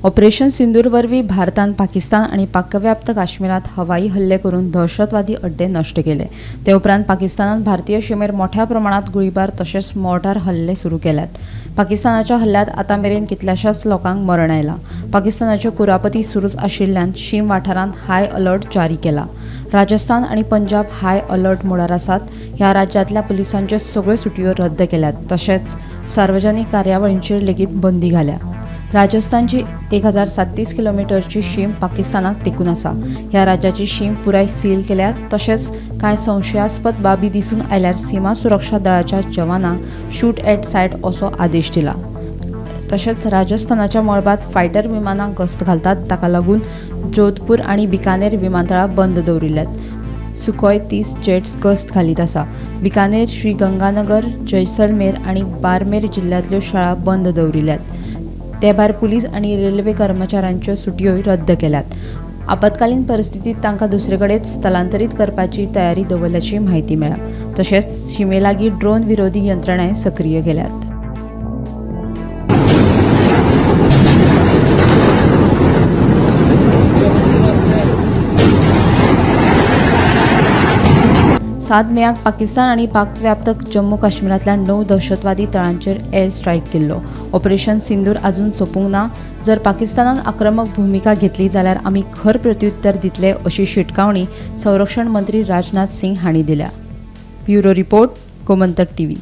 Operation सिंदूर वरवीं भारतान पाकिस्तान आणि पाकव्याप्त काश्मीरात हवाई हल्ले करून दहशतवादी अड्डे नष्ट केले। ते उपरांत पाकिस्तानान भारतीय सीमेर मोठ्या प्रमाणात गोळीबार तसेच मोर्टार हल्ले सुरू केल्यात। पाकिस्तानाच्या हल्ल्यात आता मेरेन कितल्याशाच लोकांक मरण आयला। पाकिस्तानाच्यो कुरापती सुरूच आशिल्ल्यान शीम वाठारांत हाय अलर्ट जारी केला। राजस्थान आणि पंजाब हाय अलर्ट मोडार आसात। ह्या राज्यांतल्या पुलिसांच्यो सगळ्यो सुटयो रद्द केल्यात तशेंच सार्वजनिक कार्यावळींचेर लेगीत बंदी घाल्या। राजस्थानची 1037 किलोमीटरची शीम पाकिस्तानाक तेकून आसा। ह्या राज्याची शीम पुराय सील केल्या तशेंच कांय संशयास्पद बाबी दिसून आयल्यार सीमा सुरक्षा दळाच्या जवानांक शूट एट सायट असो आदेश दिला। तशेंच राजस्थानाच्या मळबात फायटर विमानां गस्त घालतात ताका लागून जोधपूर आणि बिकानेर विमानतळां बंद दवरिल्ल्यात। सुखोय 30 जेट्स गस्त घालीत आसा। बिकानेर, श्रीगंगानगर, जैसलमेर आणि बारमेर जिल्ल्यांतल्यो शाळा बंद दवरिल्ल्यात। ते भायर पुलीस आणि रेल्वे कर्मचाऱ्यांच्यो सुटयोय रद्द केल्यात। आपत्कालीन परिस्थितीत तांकां दुसरेकडेन स्थलांतरीत करपाची तयारी दवरल्याची म्हायती मेळ्ळा। तशेंच शिमेलागीं ड्रोन विरोधी यंत्रणाय सक्रिय केल्यात। 7 मेयाक पाकिस्तान आणि पाकव्याप्त जम्मू काश्मीरातल्या 9 दहशतवादी तळांचेर एअर स्ट्रायक केल्लो। ऑपरेशन सिंदूर अजून सोंपूंक ना। जर पाकिस्तानान आक्रमक भूमिका घेतली जाल्यार आमी खर प्रत्युत्तर दितले अशी शिटकावणी संरक्षण मंत्री राजनाथ सिंग हांणी दिल्या। Bureau report, Gomantak TV.